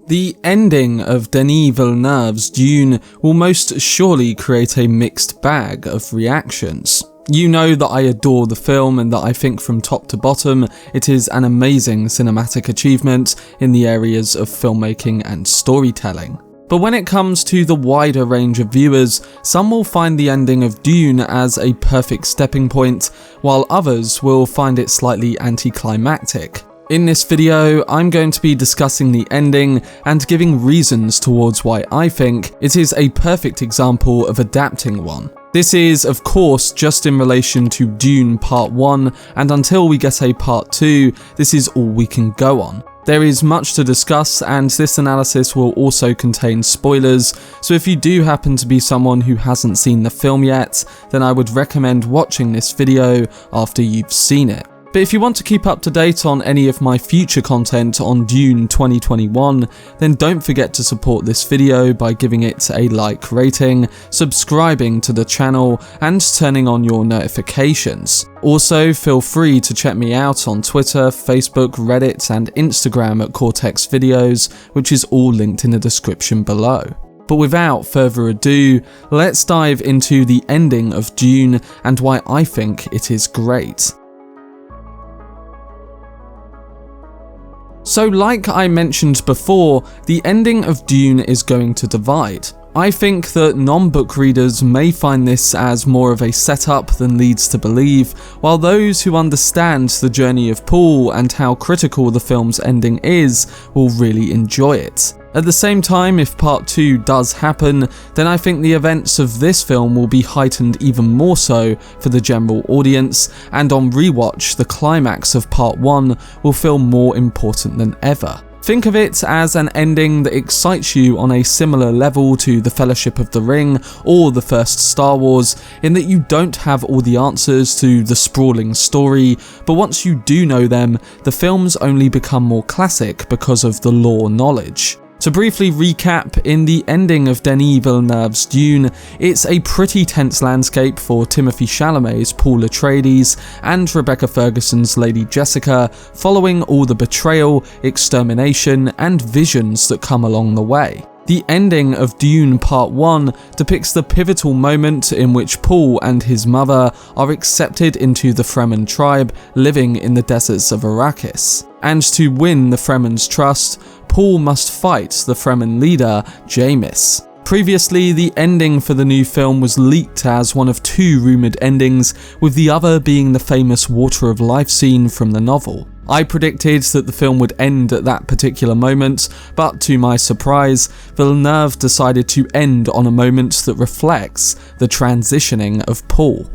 The ending of Denis Villeneuve's Dune will most surely create a mixed bag of reactions. You know that I adore the film and that I think from top to bottom it is an amazing cinematic achievement in the areas of filmmaking and storytelling. But when it comes to the wider range of viewers, some will find the ending of Dune as a perfect stepping point, while others will find it slightly anticlimactic. In this video, I'm going to be discussing the ending and giving reasons towards why I think it is a perfect example of adapting one. This is, of course, just in relation to Dune Part 1, and until we get a Part 2, this is all we can go on. There is much to discuss, and this analysis will also contain spoilers, so if you do happen to be someone who hasn't seen the film yet, then I would recommend watching this video after you've seen it. But if you want to keep up to date on any of my future content on Dune 2021, then don't forget to support this video by giving it a like rating, subscribing to the channel, and turning on your notifications. Also, feel free to check me out on Twitter, Facebook, Reddit, and Instagram at Cortex Videos, which is all linked in the description below. But without further ado, let's dive into the ending of Dune and why I think it is great. So like I mentioned before, the ending of Dune is going to divide. I think that non-book readers may find this as more of a setup than leads to believe, while those who understand the journey of Paul and how critical the film's ending is will really enjoy it. At the same time, if Part 2 does happen, then I think the events of this film will be heightened even more so for the general audience, and on rewatch, the climax of Part 1 will feel more important than ever. Think of it as an ending that excites you on a similar level to The Fellowship of the Ring or the first Star Wars, in that you don't have all the answers to the sprawling story, but once you do know them, the films only become more classic because of the lore knowledge. To briefly recap, in the ending of Denis Villeneuve's Dune, it's a pretty tense landscape for Timothée Chalamet's Paul Atreides and Rebecca Ferguson's Lady Jessica, following all the betrayal, extermination, and visions that come along the way. The ending of Dune Part 1 depicts the pivotal moment in which Paul and his mother are accepted into the Fremen tribe living in the deserts of Arrakis. And to win the Fremen's trust, Paul must fight the Fremen leader, Jamis. Previously, the ending for the new film was leaked as one of two rumoured endings, with the other being the famous Water of Life scene from the novel. I predicted that the film would end at that particular moment, but to my surprise, Villeneuve decided to end on a moment that reflects the transitioning of Paul.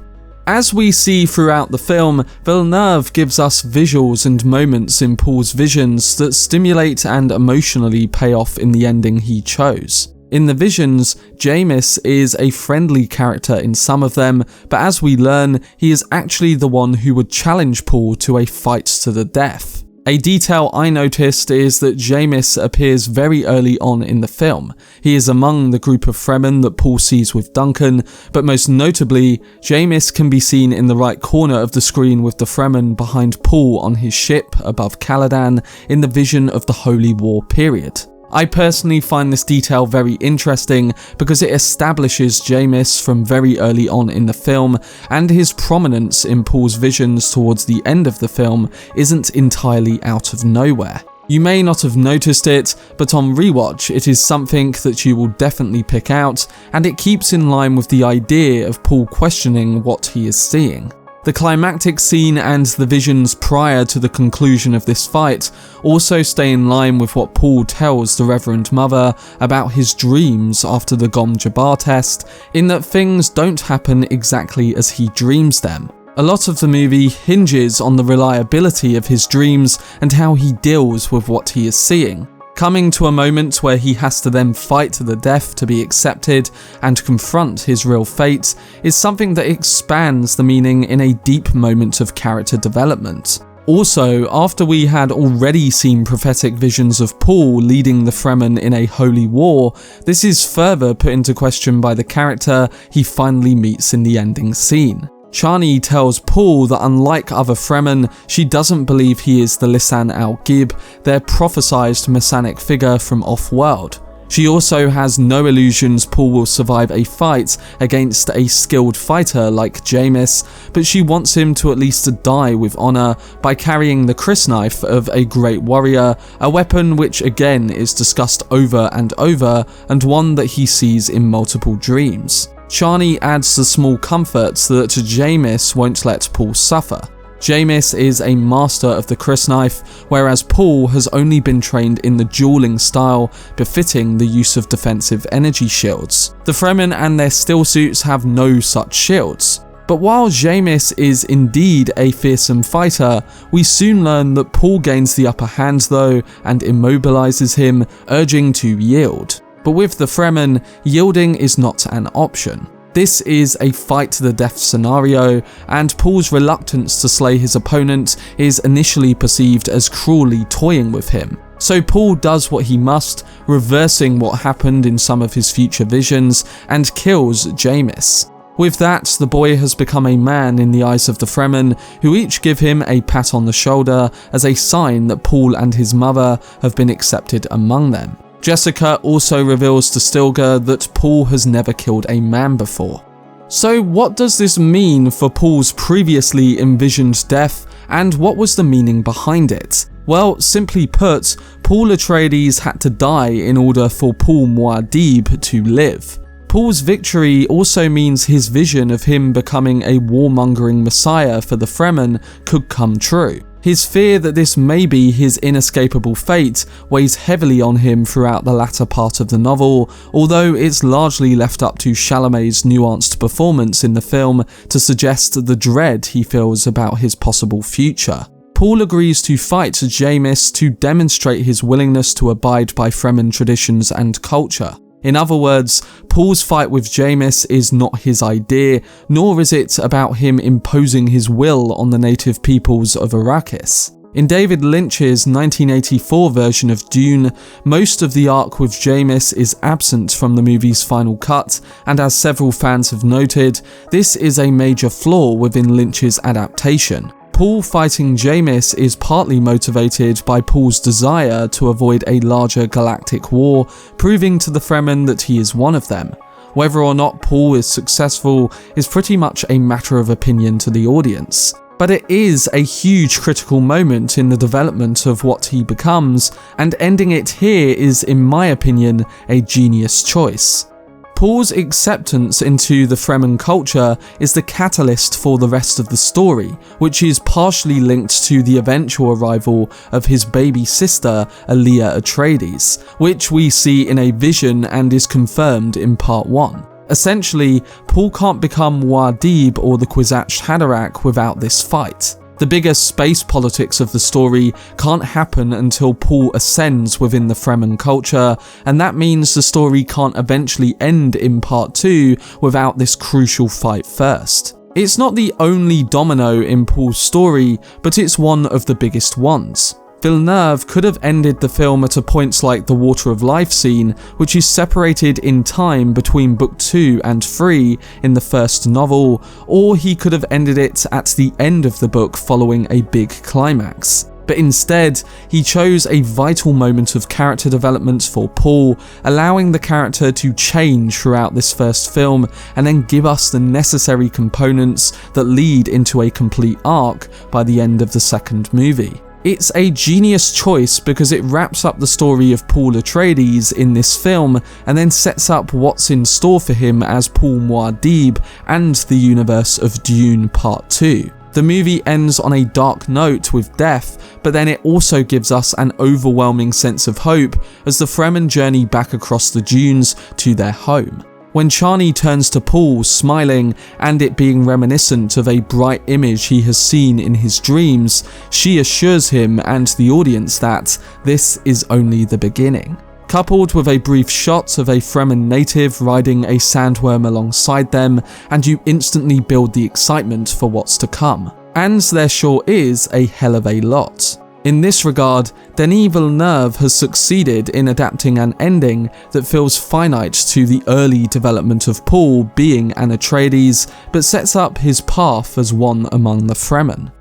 As we see throughout the film, Villeneuve gives us visuals and moments in Paul's visions that stimulate and emotionally pay off in the ending he chose. In the visions, Jamis is a friendly character in some of them, but as we learn, he is actually the one who would challenge Paul to a fight to the death. A detail I noticed is that Jamis appears very early on in the film. He is among the group of Fremen that Paul sees with Duncan, but most notably, Jamis can be seen in the right corner of the screen with the Fremen behind Paul on his ship above Caladan in the vision of the Holy War period. I personally find this detail very interesting because it establishes Jamis from very early on in the film, and his prominence in Paul's visions towards the end of the film isn't entirely out of nowhere. You may not have noticed it, but on rewatch it is something that you will definitely pick out, and it keeps in line with the idea of Paul questioning what he is seeing. The climactic scene and the visions prior to the conclusion of this fight also stay in line with what Paul tells the Reverend Mother about his dreams after the Gom Jabbar test, in that things don't happen exactly as he dreams them. A lot of the movie hinges on the reliability of his dreams and how he deals with what he is seeing. Coming to a moment where he has to then fight to the death to be accepted and confront his real fate is something that expands the meaning in a deep moment of character development. Also, after we had already seen prophetic visions of Paul leading the Fremen in a holy war, this is further put into question by the character he finally meets in the ending scene. Chani tells Paul that unlike other Fremen, she doesn't believe he is the Lisan al-Gib, their prophesized messianic figure from off-world. She also has no illusions Paul will survive a fight against a skilled fighter like Jamis, but she wants him to at least die with honour by carrying the crysknife of a great warrior, a weapon which again is discussed over and over and one that he sees in multiple dreams. Chani adds the small comfort that Jamis won't let Paul suffer. Jamis is a master of the crysknife, whereas Paul has only been trained in the dueling style befitting the use of defensive energy shields. The Fremen and their stillsuits have no such shields. But while Jamis is indeed a fearsome fighter, we soon learn that Paul gains the upper hand though and immobilizes him, urging to yield. But with the Fremen, yielding is not an option. This is a fight to the death scenario, and Paul's reluctance to slay his opponent is initially perceived as cruelly toying with him. So Paul does what he must, reversing what happened in some of his future visions, and kills Jamis. With that, the boy has become a man in the eyes of the Fremen, who each give him a pat on the shoulder as a sign that Paul and his mother have been accepted among them. Jessica also reveals to Stilgar that Paul has never killed a man before. So what does this mean for Paul's previously envisioned death, and what was the meaning behind it? Well, simply put, Paul Atreides had to die in order for Paul Muad'Dib to live. Paul's victory also means his vision of him becoming a warmongering messiah for the Fremen could come true. His fear that this may be his inescapable fate weighs heavily on him throughout the latter part of the novel, although it's largely left up to Chalamet's nuanced performance in the film to suggest the dread he feels about his possible future. Paul agrees to fight Jamis to demonstrate his willingness to abide by Fremen traditions and culture. In other words, Paul's fight with Jamis is not his idea, nor is it about him imposing his will on the native peoples of Arrakis. In David Lynch's 1984 version of Dune, most of the arc with Jamis is absent from the movie's final cut, and as several fans have noted, this is a major flaw within Lynch's adaptation. Paul fighting Jamis is partly motivated by Paul's desire to avoid a larger galactic war, proving to the Fremen that he is one of them. Whether or not Paul is successful is pretty much a matter of opinion to the audience. But it is a huge critical moment in the development of what he becomes, and ending it here is, in my opinion, a genius choice. Paul's acceptance into the Fremen culture is the catalyst for the rest of the story, which is partially linked to the eventual arrival of his baby sister, Alia Atreides, which we see in a vision and is confirmed in part 1. Essentially, Paul can't become Muad'Dib or the Kwisatz Haderach without this fight. The bigger space politics of the story can't happen until Paul ascends within the Fremen culture, and that means the story can't eventually end in part 2 without this crucial fight first. It's not the only domino in Paul's story, but it's one of the biggest ones. Villeneuve could have ended the film at a point like the Water of Life scene, which is separated in time between book 2 and 3 in the first novel, or he could have ended it at the end of the book following a big climax. But instead, he chose a vital moment of character development for Paul, allowing the character to change throughout this first film and then give us the necessary components that lead into a complete arc by the end of the second movie. It's a genius choice because it wraps up the story of Paul Atreides in this film and then sets up what's in store for him as Paul Muad'Dib and the universe of Dune Part 2. The movie ends on a dark note with death, but then it also gives us an overwhelming sense of hope as the Fremen journey back across the dunes to their home. When Chani turns to Paul, smiling, and it being reminiscent of a bright image he has seen in his dreams, she assures him and the audience that this is only the beginning. Coupled with a brief shot of a Fremen native riding a sandworm alongside them, and you instantly build the excitement for what's to come. And there sure is a hell of a lot. In this regard, Denis Villeneuve has succeeded in adapting an ending that feels finite to the early development of Paul being an Atreides, but sets up his path as one among the Fremen.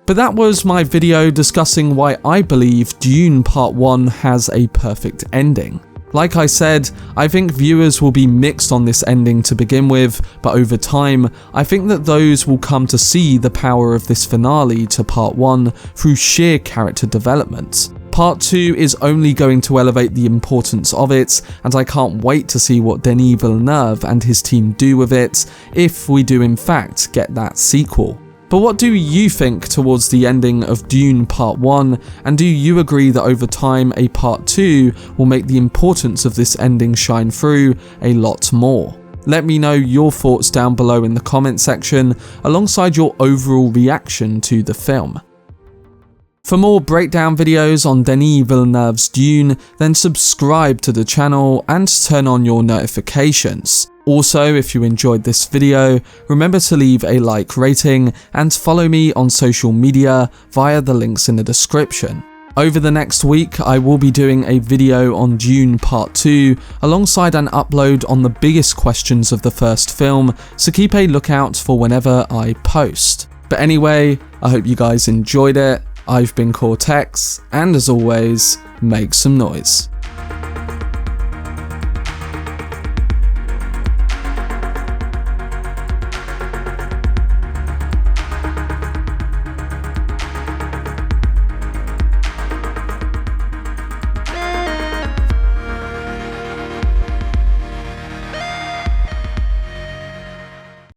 But that was my video discussing why I believe Dune Part 1 has a perfect ending. Like I said, I think viewers will be mixed on this ending to begin with, but over time, I think that those will come to see the power of this finale to Part 1 through sheer character development. Part 2 is only going to elevate the importance of it, and I can't wait to see what Denis Villeneuve and his team do with it, if we do in fact get that sequel. But what do you think towards the ending of Dune Part 1, and do you agree that over time a Part 2 will make the importance of this ending shine through a lot more? Let me know your thoughts down below in the comment section, alongside your overall reaction to the film. For more breakdown videos on Denis Villeneuve's Dune, then subscribe to the channel and turn on your notifications. Also, if you enjoyed this video, remember to leave a like rating and follow me on social media via the links in the description. Over the next week, I will be doing a video on Dune Part 2 alongside an upload on the biggest questions of the first film, so keep a lookout for whenever I post. But anyway, I hope you guys enjoyed it. I've been Cortex, and as always, make some noise.